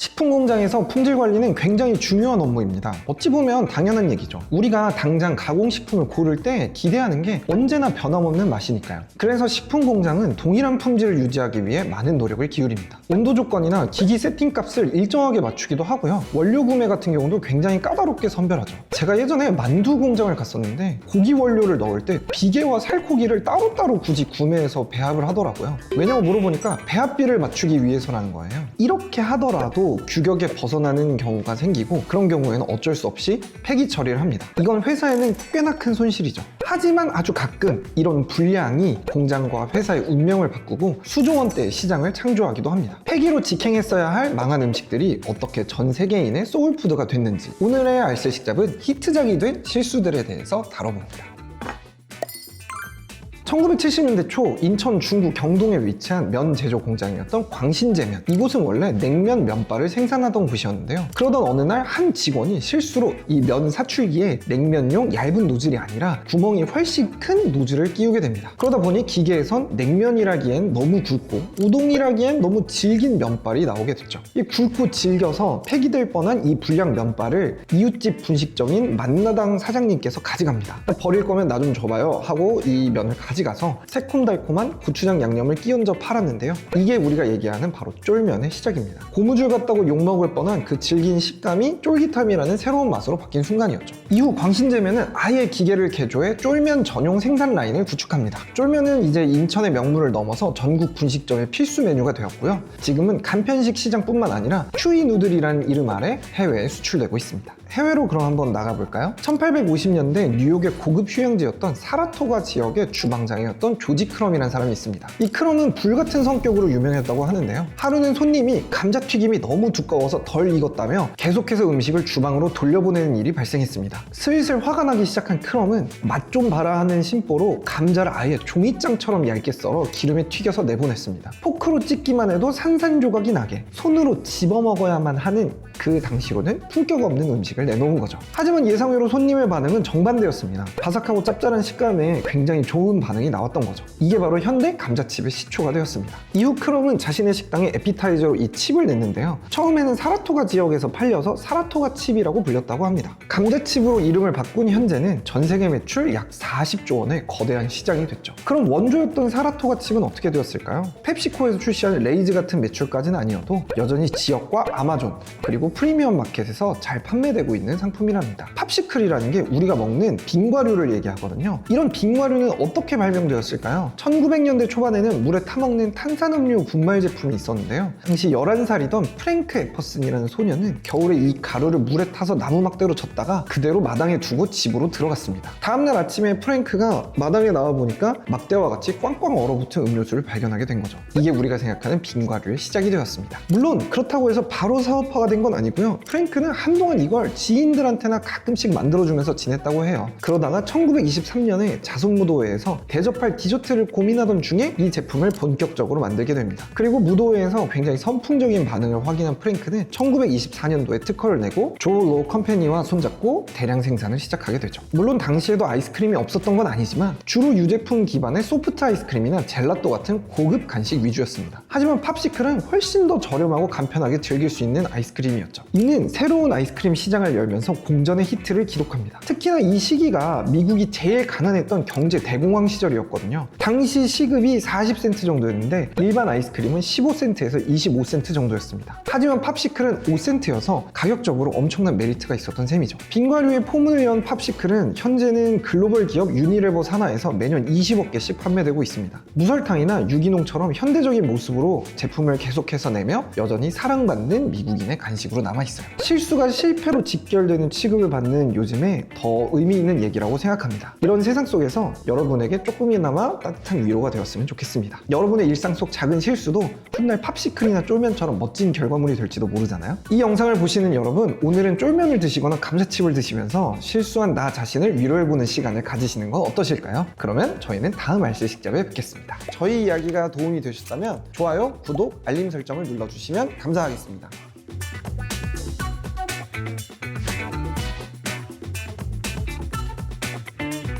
식품 공장에서 품질 관리는 굉장히 중요한 업무입니다. 어찌 보면 당연한 얘기죠. 우리가 당장 가공식품을 고를 때 기대하는 게 언제나 변함없는 맛이니까요. 그래서 식품 공장은 동일한 품질을 유지하기 위해 많은 노력을 기울입니다. 온도 조건이나 기기 세팅 값을 일정하게 맞추기도 하고요. 원료 구매 같은 경우도 굉장히 까다롭게 선별하죠. 제가 예전에 만두 공장을 갔었는데 고기 원료를 넣을 때 비계와 살코기를 따로따로 굳이 구매해서 배합을 하더라고요. 왜냐고 물어보니까 배합비를 맞추기 위해서라는 거예요. 이렇게 하더라도 규격에 벗어나는 경우가 생기고 그런 경우에는 어쩔 수 없이 폐기 처리를 합니다. 이건 회사에는 꽤나 큰 손실이죠. 하지만 아주 가끔 이런 불량이 공장과 회사의 운명을 바꾸고 수조 원대의 시장을 창조하기도 합니다. 폐기로 직행했어야 할 망한 음식들이 어떻게 전 세계인의 소울푸드가 됐는지, 오늘의 알쓸식잡은 히트작이 된 실수들에 대해서 다뤄봅니다. 1970년대 초 인천 중구 경동에 위치한 면 제조 공장이었던 광신제면, 이곳은 원래 냉면 면발을 생산하던 곳이었는데요. 그러던 어느 날 한 직원이 실수로 이 면 사출기에 냉면용 얇은 노즐이 아니라 구멍이 훨씬 큰 노즐을 끼우게 됩니다. 그러다 보니 기계에선 냉면이라기엔 너무 굵고 우동이라기엔 너무 질긴 면발이 나오게 됐죠. 이 굵고 질겨서 폐기될 뻔한 이 불량 면발을 이웃집 분식점인 만나당 사장님께서 가져갑니다. 버릴 거면 나 좀 줘봐요 하고 이 면을 가져가서 새콤달콤한 고추장 양념을 끼얹어 팔았는데요. 이게 우리가 얘기하는 바로 쫄면의 시작입니다. 고무줄 같다고 욕먹을 뻔한 그 질긴 식감이 쫄깃함이라는 새로운 맛으로 바뀐 순간이었죠. 이후 광신제면은 아예 기계를 개조해 쫄면 전용 생산 라인을 구축합니다. 쫄면은 이제 인천의 명물을 넘어서 전국 분식점의 필수 메뉴가 되었고요. 지금은 간편식 시장뿐만 아니라 추이 누들이라는 이름 아래 해외에 수출되고 있습니다. 해외로 그럼 한번 나가볼까요? 1850년대 뉴욕의 고급 휴양지였던 사라토가 지역의 주방장이었던 조지 크럼이라는 사람이 있습니다. 이 크럼은 불같은 성격으로 유명했다고 하는데요. 하루는 손님이 감자튀김이 너무 두꺼워서 덜 익었다며 계속해서 음식을 주방으로 돌려보내는 일이 발생했습니다. 슬슬 화가 나기 시작한 크럼은 맛 좀 봐라 하는 심보로 감자를 아예 종이장처럼 얇게 썰어 기름에 튀겨서 내보냈습니다. 포크로 찍기만 해도 산산조각이 나게 손으로 집어먹어야만 하는 그 당시로는 품격 없는 음식을 내놓은 거죠. 하지만 예상외로 손님의 반응은 정반대였습니다. 바삭하고 짭짤한 식감에 굉장히 좋은 반응이 나왔던 거죠. 이게 바로 현대 감자칩의 시초가 되었습니다. 이후 크럼은 자신의 식당에 에피타이저로 이 칩을 냈는데요. 처음에는 사라토가 지역에서 팔려서 사라토가 칩이라고 불렸다고 합니다. 감자칩으로 이름을 바꾼 현재는 전 세계 매출 약 40조 원의 거대한 시장이 됐죠. 그럼 원조였던 사라토가 칩은 어떻게 되었을까요? 펩시코에서 출시한 레이즈 같은 매출까지는 아니어도 여전히 지역과 아마존 그리고 프리미엄 마켓에서 잘 판매되고 있는 상품이랍니다. 팝시클이라는 게 우리가 먹는 빙과류를 얘기하거든요. 이런 빙과류는 어떻게 발명되었을까요? 1900년대 초반에는 물에 타먹는 탄산음료 분말 제품이 있었는데요. 당시 11살이던 프랭크 에퍼슨이라는 소녀는 겨울에 이 가루를 물에 타서 나무 막대로 젓다가 그대로 마당에 두고 집으로 들어갔습니다. 다음날 아침에 프랭크가 마당에 나와보니까 막대와 같이 꽝꽝 얼어붙은 음료수를 발견하게 된 거죠. 이게 우리가 생각하는 빙과류의 시작이 되었습니다. 물론 그렇다고 해서 바로 사업화가 된 건 아니고요. 프랭크는 한동안 이걸 지인들한테나 가끔씩 만들어주면서 지냈다고 해요. 그러다가 1923년에 자손무도회에서 대접할 디저트를 고민하던 중에 이 제품을 본격적으로 만들게 됩니다. 그리고 무도회에서 굉장히 선풍적인 반응을 확인한 프랭크는 1924년도에 특허를 내고 조 로 컴퍼니와 손잡고 대량 생산을 시작하게 되죠. 물론 당시에도 아이스크림이 없었던 건 아니지만 주로 유제품 기반의 소프트 아이스크림이나 젤라또 같은 고급 간식 위주였습니다. 하지만 팝시클은 훨씬 더 저렴하고 간편하게 즐길 수 있는 아이스크림이었죠. 이는 새로운 아이스크림 시장을 열면서 공전의 히트를 기록합니다. 특히나 이 시기가 미국이 제일 가난했던 경제 대공황 시절이었거든요. 당시 시급이 40센트 정도였는데 일반 아이스크림은 15센트에서 25센트 정도였습니다. 하지만 팝시클은 5센트여서 가격적으로 엄청난 메리트가 있었던 셈이죠. 빙과류의 폼을 연 팝시클은 현재는 글로벌 기업 유니레버 산하에서 매년 20억 개씩 판매되고 있습니다. 무설탕이나 유기농처럼 현대적인 모습으로 제품을 계속해서 내며 여전히 사랑받는 미국인의 간식으로 남아있어요. 실수가 실패로 직결되는 취급을 받는 요즘에 더 의미 있는 얘기라고 생각합니다. 이런 세상 속에서 여러분에게 조금이나마 따뜻한 위로가 되었으면 좋겠습니다. 여러분의 일상 속 작은 실수도 훗날 팝시클이나 쫄면처럼 멋진 결과물이 될지도 모르잖아요. 이 영상을 보시는 여러분, 오늘은 쫄면을 드시거나 감자칩을 드시면서 실수한 나 자신을 위로해보는 시간을 가지시는 건 어떠실까요? 그러면 저희는 다음 알쓸식잡에 뵙겠습니다. 저희 이야기가 도움이 되셨다면 좋아요, 구독, 알림 설정을 눌러주시면 감사하겠습니다.